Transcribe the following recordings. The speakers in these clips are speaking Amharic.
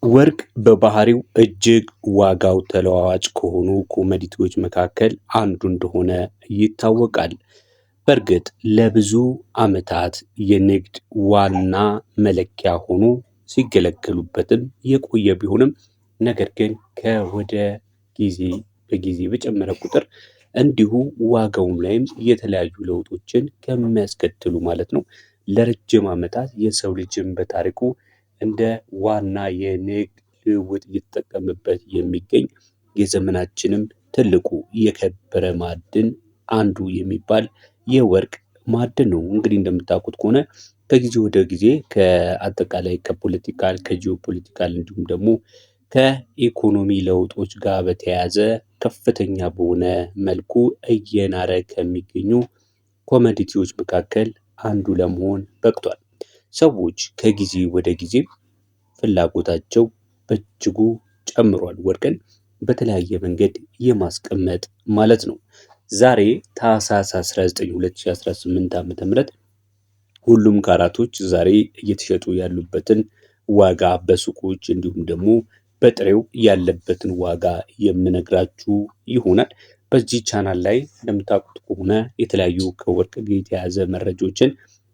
ወርቅ በባህሪው እጅግ ዋጋው ተለዋዋጭ ከሆኑ ኮሞዲቲዎች መካከል አንዱ እንደሆነ ይታወቃል። በእርግጥ ለብዙ ዓመታት የንግድ ዋና መለኪያ ሆኖ ሲገለገሉበትም የቆየ ቢሆንም ነገር ግን ከወደ ጊዜ በጨመረ ቁጥር እንዲሁ ዋጋውም ላይም የተለያዩ ለውጦችን ከሚያስከትሉ ማለት ነው ለረጅም ዓመታት የሰው ልጅን በታሪኩ እንደ ዋና የንግድ ልውውጥ እየተጠቀመበት የሚገኝ የዘመናችንም ትልቁ የከበረ ማዕድን አንዱ የሚባል የወርቅ ማዕድን ነው። እንግዲህ እንደምታውቁት ከሆነ ከጊዜ ወደ ጊዜ ከአጠቃላይ ከፖለቲካል ከጂኦፖለቲካል እንዲሁም ደግሞ ከኢኮኖሚ ለውጦች ጋር በተያያዘ ከፍተኛ በሆነ መልኩ እየናረ ከሚገኙ ኮሞዲቲዎች መካከል አንዱ ለመሆን በቅቷል። ሰዎች ከጊዜ ወደ ጊዜ ፍላጎታቸው በእጅጉ ጨምሯል። ወርቅን በተለያየ መንገድ የማስቀመጥ ማለት ነው። ዛሬ ታህሳስ 19 2018 ዓ.ም ሁሉም ካራቶች ዛሬ እየተሸጡ ያሉበትን ዋጋ በሱቆች እንዲሁም ደግሞ በጥሬው ያለበትን ዋጋ የምነግራችሁ ይሆናል። በዚህ ቻናል ላይ እንደምታውቁት ከሆነ የተለያዩ ከወርቅ ጋር የተያያዘ መረጃዎችን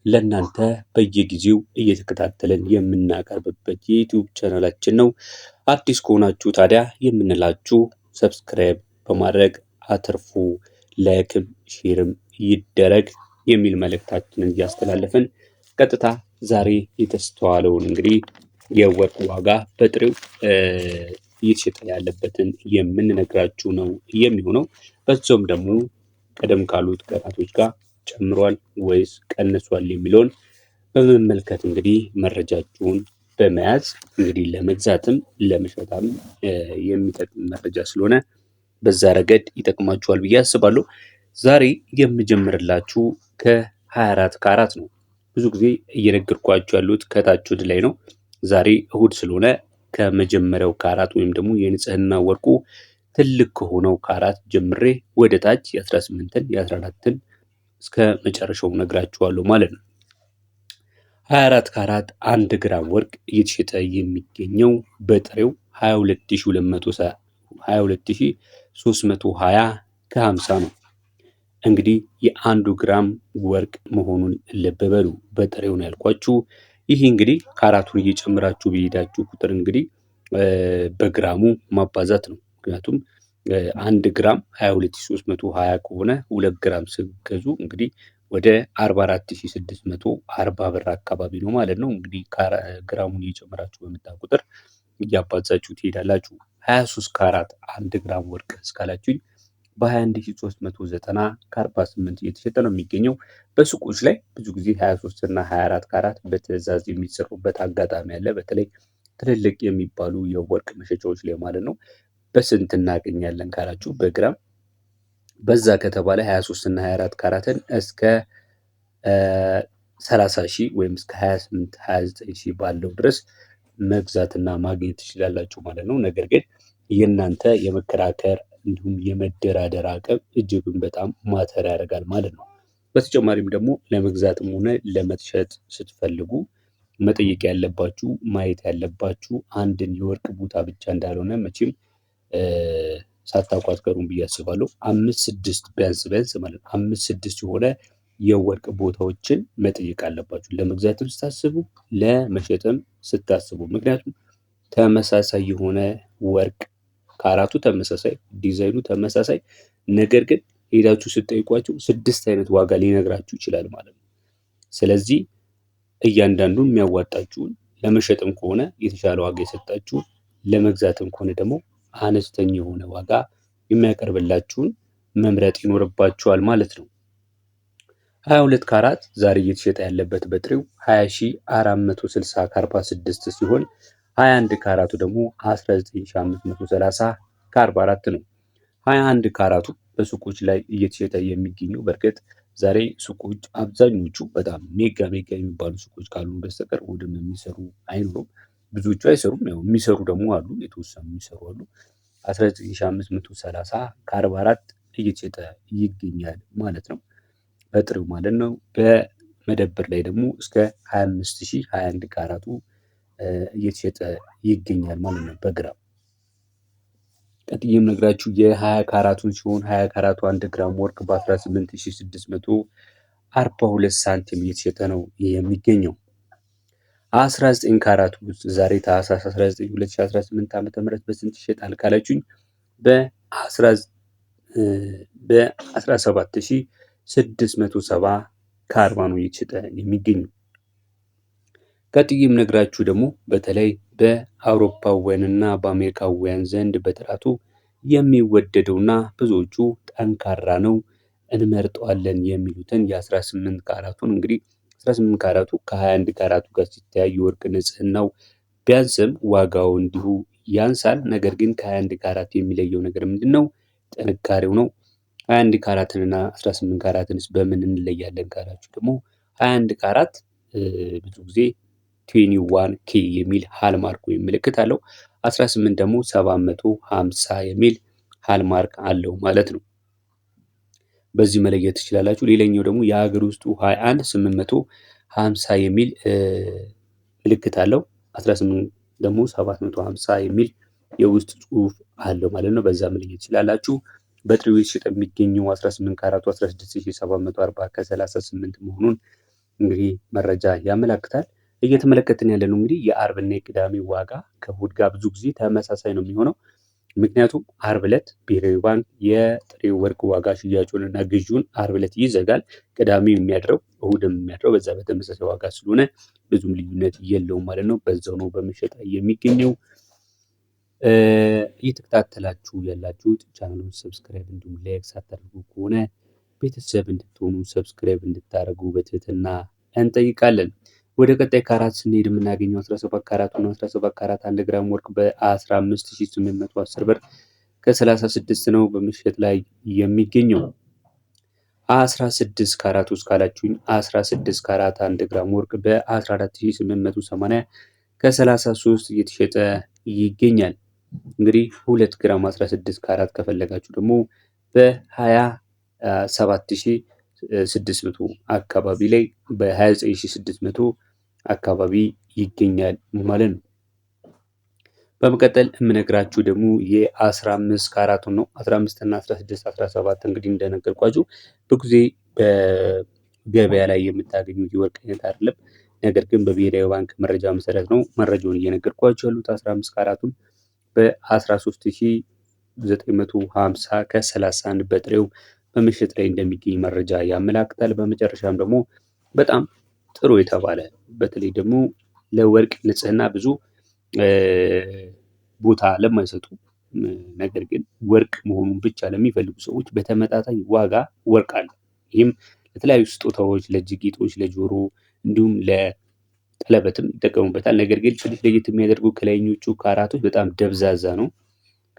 ለእናንተ በየጊዜው እየተከታተለን የምናቀርብበት የዩቲዩብ ቻናላችን ነው። አዲስ ከሆናችሁ ታዲያ የምንላችሁ ሰብስክራይብ በማድረግ አትርፉ፣ ላይክም ሼርም ይደረግ የሚል መልእክታችንን እያስተላለፍን ቀጥታ ዛሬ የተስተዋለውን እንግዲህ የወርቅ ዋጋ በጥሬው እየተሸጠ ያለበትን የምንነግራችሁ ነው የሚሆነው። በዛውም ደግሞ ቀደም ካሉት ቀናቶች ጋር ጨምሯል ወይስ ቀንሷል የሚለውን በመመልከት እንግዲህ መረጃችሁን በመያዝ እንግዲህ ለመግዛትም ለመሸጥም የሚጠቅም መረጃ ስለሆነ በዛ ረገድ ይጠቅማችኋል ብዬ አስባለሁ። ዛሬ የምጀምርላችሁ ከ24 ካራት ነው። ብዙ ጊዜ እየነገርኳችሁ ያሉት ከታች ወደ ላይ ነው። ዛሬ እሁድ ስለሆነ ከመጀመሪያው ካራት ወይም ደግሞ የንጽህና ወርቁ ትልቅ ከሆነው ካራት ጀምሬ ወደ ታች የ18ን የ14ን እስከ መጨረሻው ነግራችኋለሁ ማለት ነው። 24 ካራት 1 ግራም ወርቅ እየተሸጠ የሚገኘው በጥሬው 22320 ከ50 ነው። እንግዲህ የአንዱ ግራም ወርቅ መሆኑን ልብ በሉ። በጥሬው ነው ያልኳችሁ። ይህ እንግዲህ ካራቱን እየጨመራችሁ በሄዳችሁ ቁጥር እንግዲህ በግራሙ ማባዛት ነው። ምክንያቱም 1 ግራም 22320 ከሆነ 2 ግራም ስትገዙ እንግዲህ ወደ 44640 ብር አካባቢ ነው ማለት ነው። እንግዲህ ግራሙን እየጨመራችሁ በመጣ ቁጥር እያባዛችሁ ትሄዳላችሁ። 23 ካራት 1 ግራም ወርቅ እስካላችሁኝ በ21390 ከ48 እየተሸጠ ነው የሚገኘው። በሱቆች ላይ ብዙ ጊዜ 23 እና 24 ካራት በትዕዛዝ የሚሰሩበት አጋጣሚ አለ። በተለይ ትልልቅ የሚባሉ የወርቅ መሸጫዎች ላይ ማለት ነው። በስንት እናገኛለን ካላችሁ በግራም በዛ ከተባለ 23 እና 24 ካራትን እስከ 30 ሺህ ወይም እስከ 28 29 ሺህ ባለው ድረስ መግዛትና ማግኘት ትችላላችሁ ማለት ነው። ነገር ግን የእናንተ የመከራከር እንዲሁም የመደራደር አቅም እጅግን በጣም ማተር ያደርጋል ማለት ነው። በተጨማሪም ደግሞ ለመግዛትም ሆነ ለመሸጥ ስትፈልጉ መጠየቅ ያለባችሁ ማየት ያለባችሁ አንድን የወርቅ ቦታ ብቻ እንዳልሆነ መቼም ሳታውቁ አትቀሩም ብዬ አስባለሁ። 5-6 ቢያንስ ማለት 5-6 የሆነ የወርቅ ቦታዎችን መጠየቅ አለባችሁ ለመግዛትም ስታስቡ ለመሸጥም ስታስቡ። ምክንያቱም ተመሳሳይ የሆነ ወርቅ ካራቱ ተመሳሳይ፣ ዲዛይኑ ተመሳሳይ፣ ነገር ግን ሄዳችሁ ስትጠይቋቸው 6 አይነት ዋጋ ሊነግራችሁ ይችላል ማለት ነው። ስለዚህ እያንዳንዱ የሚያዋጣችሁን ለመሸጥም ከሆነ የተሻለ ዋጋ የሰጣችሁ፣ ለመግዛትም ከሆነ ደግሞ አነስተኛ የሆነ ዋጋ የሚያቀርብላችሁን መምረጥ ይኖርባችኋል ማለት ነው። 22 ካራት ዛሬ እየተሸጠ ያለበት በጥሬው 20460 ከ46 ሲሆን 21 ካራቱ ደግሞ 19530 ከ44 ነው። 21 ካራቱ በሱቆች ላይ እየተሸጠ የሚገኘው በእርግጥ ዛሬ ሱቆች አብዛኞቹ በጣም ሜጋ የሚባሉ ሱቆች ካሉ በስተቀር እሑድም የሚሰሩ አይኖሩም። ብዙዎቹ አይሰሩም። ያው የሚሰሩ ደግሞ አሉ፣ የተወሰኑ የሚሰሩ አሉ። 19530 ከ44 እየተሸጠ ይገኛል ማለት ነው። በጥሬው ማለት ነው። በመደብር ላይ ደግሞ እስከ 25000 21 ካራቱ እየተሸጠ ይገኛል ማለት ነው በግራም። ቀጥዬ የምነግራችሁ የ20 ካራቱን ሲሆን 20 ካራቱ 1 ግራም ወርቅ በ18642 ሳንቲም እየተሸጠ ነው የሚገኘው። 19 ካራቱ ዛሬ ታህሳስ 19 2018 ዓ.ም በስንት ይሸጣል ካላችሁኝ በ17670 ከ40 ነው እየተሸጠ የሚገኘው። ቀጥዬ የምነግራችሁ ደግሞ በተለይ በአውሮፓውያንና በአሜሪካውያን ዘንድ በጥራቱ የሚወደደውና ብዙዎቹ ጠንካራ ነው እንመርጠዋለን የሚሉትን የ18 ካራቱን እንግዲህ 18 ካራቱ ከ21 ካራቱ ጋር ሲተያይ የወርቅ ንጽህናው ቢያንስም ዋጋው እንዲሁ ያንሳል። ነገር ግን ከ21 ካራት የሚለየው ነገር ምንድን ነው? ጥንካሬው ነው። 21 ካራትንና 18 ካራትንስ በምን እንለያለን ካላችሁ ደግሞ 21 ካራት ብዙ ጊዜ 21K የሚል ሃልማርክ ወይም ምልክት አለው። 18 ደግሞ 750 የሚል ሃልማርክ አለው ማለት ነው። በዚህ መለየት ትችላላችሁ። ሌላኛው ደግሞ የሀገር ውስጡ 21 850 የሚል ምልክት አለው። 18 ደግሞ 750 የሚል የውስጥ ጽሑፍ አለው ማለት ነው። በዛ መለየት ትችላላችሁ። በጥሬው የተሸጠ የሚገኘው 18 ካራቱ 16740 ከ38 መሆኑን እንግዲህ መረጃ ያመላክታል። እየተመለከትን ያለነው እንግዲህ የአርብና የቅዳሜ ዋጋ ከእሑድ ጋር ብዙ ጊዜ ተመሳሳይ ነው የሚሆነው። ምክንያቱም አርብ ዕለት ብሔራዊ ባንክ የጥሬ ወርቅ ዋጋ ሽያጩንና ግዢውን አርብ ዕለት ይዘጋል። ቅዳሜ የሚያድረው እሑድም የሚያድረው በዛ በተመሳሳይ ዋጋ ስለሆነ ብዙም ልዩነት የለውም ማለት ነው። በዛው ነው በመሸጥ ላይ የሚገኘው። እየተከታተላችሁ ያላችሁት ቻናሉን ሰብስክራይብ እንዲሁም ላይክ ሳታደርጉ ከሆነ ቤተሰብ እንድትሆኑ ሰብስክራይብ እንድታደርጉ በትህትና እንጠይቃለን። ወደ ቀጣይ ካራት ስንሄድ የምናገኘው 17 ካራቱ ነው። 17 ካራት 1 ግራም ወርቅ በ15810 ብር ከ36 ነው በምሽት ላይ የሚገኘው። 16 ካራት ውስጥ ካላችሁኝ 16 ካራት 1 ግራም ወርቅ በ14880 ከ33 እየተሸጠ ይገኛል። እንግዲህ 2 ግራም 16 ካራት ከፈለጋችሁ ደግሞ በ27600 አካባቢ ላይ በ29600 አካባቢ ይገኛል ማለት ነው። በመቀጠል የምነግራችሁ ደግሞ የ15 ካራቱን ነው። 15 እና 16 17 እንግዲህ እንደነገርኳችሁ በጊዜ በገበያ ላይ የምታገኙት የወርቅ አይነት አይደለም። ነገር ግን በብሔራዊ ባንክ መረጃ መሰረት ነው መረጃውን እየነገርኳችሁ ያሉት። 15 ካራቱን በ13950 ከ31 በጥሬው በምሽት ላይ እንደሚገኝ መረጃ ያመላክታል። በመጨረሻም ደግሞ በጣም ጥሩ የተባለ በተለይ ደግሞ ለወርቅ ንጽህና ብዙ ቦታ ለማይሰጡ ነገር ግን ወርቅ መሆኑን ብቻ ለሚፈልጉ ሰዎች በተመጣጣኝ ዋጋ ወርቅ አለ። ይህም ለተለያዩ ስጦታዎች፣ ለእጅ ጌጦች፣ ለጆሮ እንዲሁም ለቀለበትም ይጠቀሙበታል። ነገር ግን ትንሽ ለየት የሚያደርገው ከላይኞቹ ካራቶች በጣም ደብዛዛ ነው።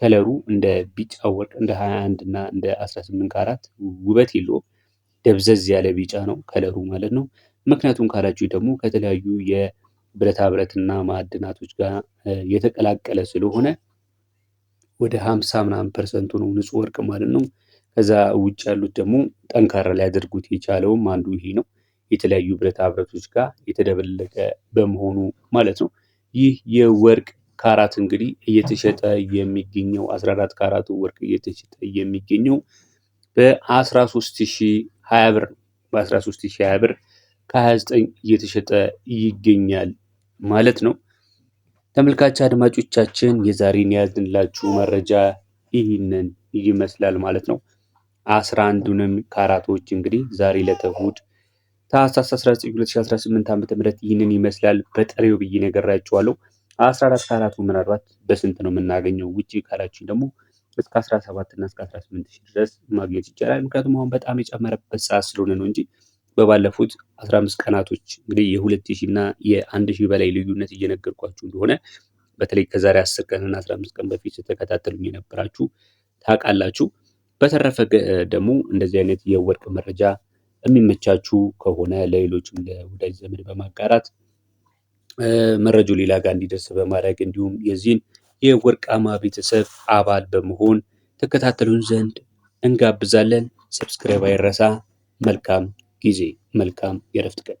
ከለሩ እንደ ቢጫ ወርቅ እንደ 21 እና እንደ 18 ካራት ውበት የለውም። ደብዘዝ ያለ ቢጫ ነው ከለሩ ማለት ነው። ምክንያቱም ካላችሁ ደግሞ ከተለያዩ የብረታ ብረትና ማዕድናቶች ጋር የተቀላቀለ ስለሆነ ወደ 50 ምናምን ፐርሰንቱ ነው ንጹህ ወርቅ ማለት ነው። ከዛ ውጭ ያሉት ደግሞ ጠንካራ ሊያደርጉት የቻለውም አንዱ ይሄ ነው። የተለያዩ ብረታ ብረቶች ጋር የተደበለቀ በመሆኑ ማለት ነው። ይህ የወርቅ ካራት እንግዲህ እየተሸጠ የሚገኘው 14 ካራቱ ወርቅ እየተሸጠ የሚገኘው በ13020 ብር ነው። በ13020 ብር ከ29 እየተሸጠ ይገኛል ማለት ነው። ተመልካች አድማጮቻችን የዛሬን ያዝንላችሁ መረጃ ይህንን ይመስላል ማለት ነው። 11ዱንም ካራቶች እንግዲህ ዛሬ ለተእሑድ ታህሳስ 19 2018 ዓ.ም ይህንን ይመስላል በጥሬው ብዬ ነግራችኋለሁ። 14 ካራቱ ምናልባት በስንት ነው የምናገኘው ውጪ ካላችሁ ደግሞ እስከ 17 እና እስከ 18 ሺህ ድረስ ማግኘት ይቻላል። ምክንያቱም አሁን በጣም የጨመረበት ሰዓት ስለሆነ ነው እንጂ በባለፉት 15 ቀናቶች እንግዲህ የ2000 እና የ1000 በላይ ልዩነት እየነገርኳችሁ እንደሆነ በተለይ ከዛሬ 10 ቀን እና 15 ቀን በፊት ስትከታተሉኝ የነበራችሁ ታውቃላችሁ። በተረፈ ደግሞ እንደዚህ አይነት የወርቅ መረጃ የሚመቻችሁ ከሆነ ለሌሎችም ለወዳጅ ዘመድ በማጋራት መረጃው ሌላ ጋር እንዲደርስ በማድረግ እንዲሁም የዚህን የወርቃማ ቤተሰብ አባል በመሆን ተከታተሉን ዘንድ እንጋብዛለን። ሰብስክራይብ አይረሳ። መልካም ጊዜ፣ መልካም የእረፍት ቀን